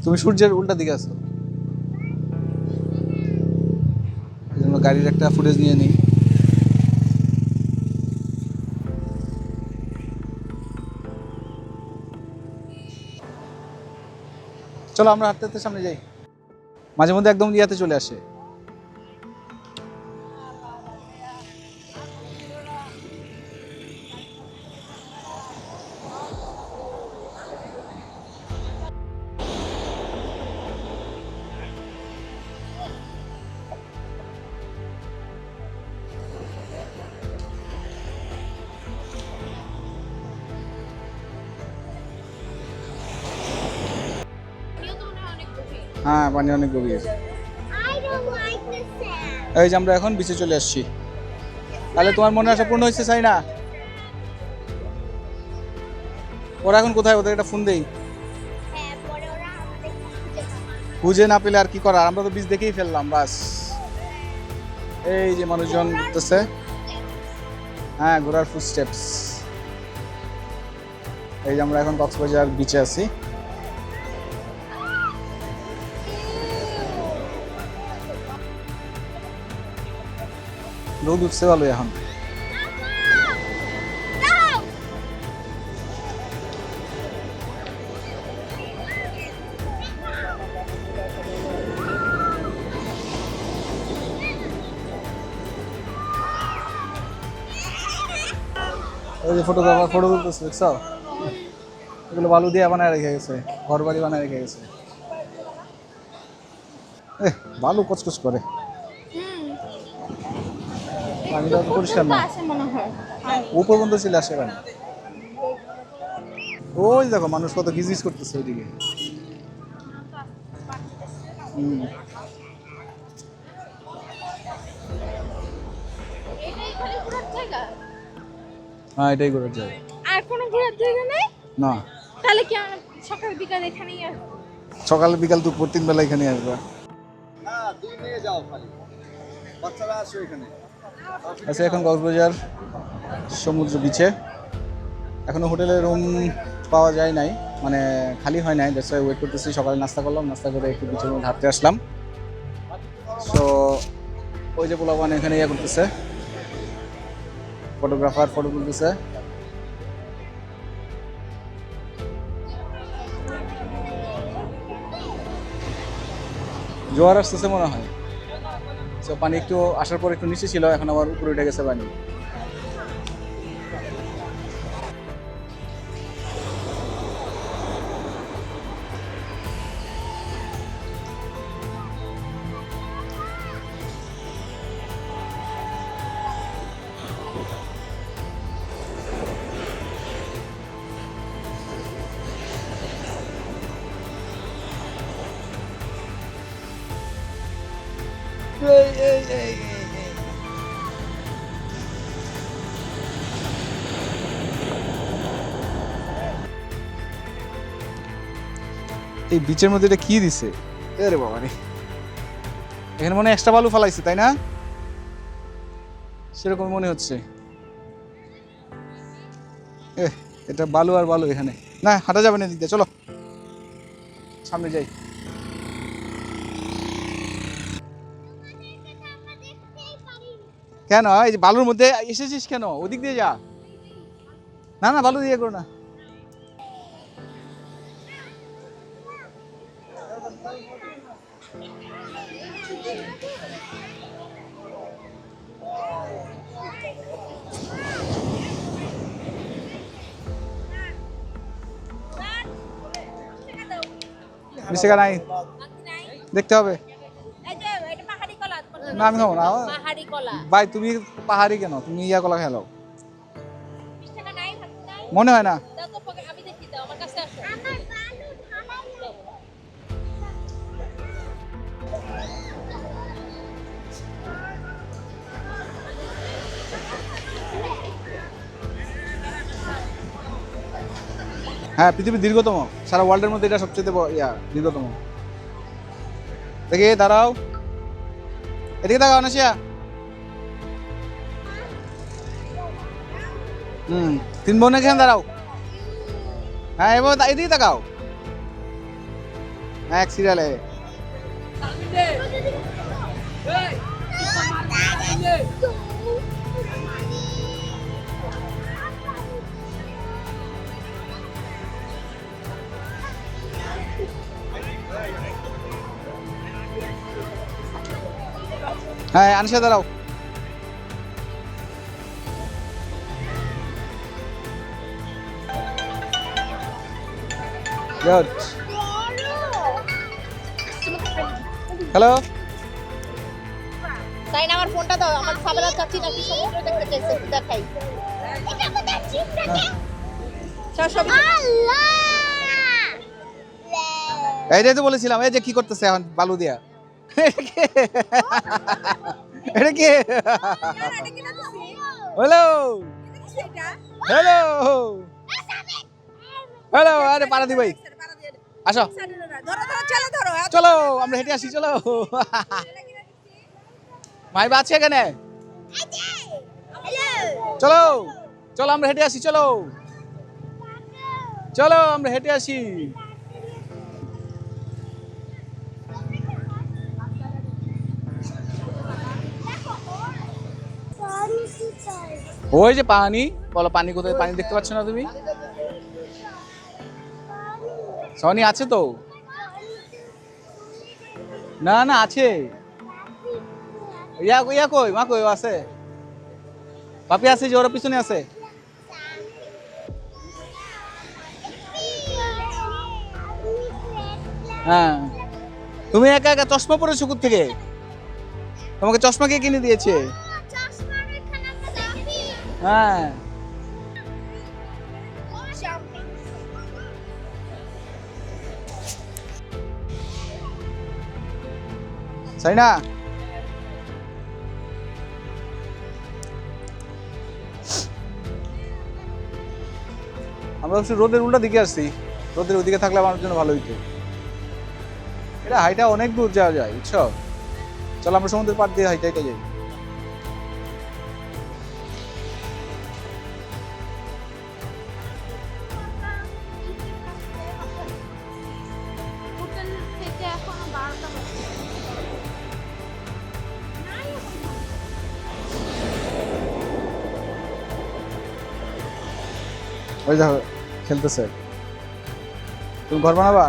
তুমি সূর্যের উল্টা দিকে আছো, এই জন্য গাড়ির একটা ফুটেজ নিয়ে নিই। চলো আমরা হাঁটতে হাঁটতে সামনে যাই, মাঝে মধ্যে একদম ইয়াতে চলে আসে। হ্যাঁ পানি অনেক গভীর। এই যে আমরা এখন বিচে চলে আসছি। তাহলে তোমার মনে আশা পূর্ণ হয়েছে চাই না? ওরা এখন কোথায়? ওদের একটা ফোন দেই, খুঁজে না পেলে আর কি করার, আমরা তো বিচ দেখেই ফেললাম বাস। এই যে মানুষজন ঘুরতেছে, হ্যাঁ ঘোরার ফুটস্টেপস। এই যে আমরা এখন কক্সবাজার বিচে আছি। রোদ উঠছে ভালো এখন। ওই যে ফটোগ্রাফার ফটো তুলতেছে, দেখছো? এগুলো বালু দিয়ে বানায় রেখে গেছে, ঘর বাড়ি বানায় রেখে গেছে। বালু কচকচ করে, পানিটা তো পরিষ্কার না, উপর পর্যন্ত চলে আসে পানি। ওই দেখো মানুষ কত গিজগিজ করতেছে ওইদিকে। হ্যাঁ এটাই ঘোরার জায়গা। আর কোনো ঘোরার জায়গা নেই না। তাহলে কি আমরা সকাল বিকাল এখানেই আসবো? সকাল বিকাল দুপুর তিন বেলা এখানে আসবা। না দুই নিয়ে যাও খালি, বাচ্চারা আসো এখানে। আচ্ছা এখন কক্সবাজার সমুদ্র বিচে, এখনো হোটেলে রুম পাওয়া যায় নাই, মানে খালি হয় নাই, দ্যাটস ওয়াই ওয়েট করতেছি। সকালে নাস্তা করলাম, নাস্তা করে একটু বিচের মধ্যে হাঁটতে আসলাম। সো ওই যে পোলাপান এখানে ইয়ে করতেছে, ফটোগ্রাফার ফটো তুলতেছে। জোয়ার আসতেছে মনে হয়, তো পানি একটু আসার পর একটু নিচে ছিল, এখন আবার উপরে উঠে গেছে পানি। এই বিচের মধ্যে এটা কি দিছে? আরে বাবা রে, এখানে মনে এক্সট্রা বালু ফালাইছে তাই না? সেরকম মনে হচ্ছে। এটা বালু আর বালু এখানে, না হাঁটা যাবে না দিক দিয়ে, চলো সামনে যাই। কেন এই যে বালুর মধ্যে এসেছিস কেন? ওদিক দিয়ে যা। না না বালু দিয়ে করো না। মিশিকা নাই, দেখতে হবে। না আমি খাবো না ভাই, তুমি পাহাড়ি কেন? তুমি ইয়া কলা খেলো, মনে হয় না। হ্যাঁ পৃথিবীর দীর্ঘতম, সারা ওয়ার্ল্ডের মধ্যে এটা সবচেয়ে দীর্ঘতম। দেখি দাঁড়াও, এদিকে তাকাও নাসিয়া। তিন বোন এখানে দাঁড়াও। হ্যাঁ এবার এদিকে তাকাও। এক সিরিয়ালে। হ্যাঁ আনসা দাঁড়াও। গুড। হ্যালো। তাই না, আমার ফোনটা দাও, আমার সাবেরা চাচ্ছি নাকি সমুদ্র দেখতে চাইছে, একটু দেখাই। এইটাই তো বলেছিলাম, এই যে কি করতেছে এখন বালু দিয়া। এটা কি? হ্যালো হ্যালো হ্যালো, আরে পারা দি ভাই আসো, চলো আমরা হেঁটে আসি, চলো। মাইবা আছে এখানে, চলো চলো আমরা হেঁটে আসি, চলো চলো আমরা হেঁটে আসি। ওই যে পানি, বলো পানি কোথায়? পানি দেখতে পাচ্ছ না তুমি? সনি আছে তো? না না আছে, ইয়া ইয়া কই মা কই আছে? পাপি আছে যে, ওর পিছনে আছে। হ্যাঁ তুমি একা একা চশমা পরেছো কোথা থেকে? তোমাকে চশমা কে কিনে দিয়েছে? হ্যাঁ তাই না? আমরা অবশ্য রোদের উল্টা দিকে আসছি, রোদের ওদিকে থাকলে আমার জন্য ভালো হইতো। এটা হাইটা অনেক দূর যাওয়া যায়, বুঝছো? চলো আমরা সমুদ্রের পাড় দিয়ে হাইটা হাইটা যাই। হোটেল থেকে এখনো 12টা বাজে। ওই দেখো খেলতেছে। তুমি ঘর বানাবা?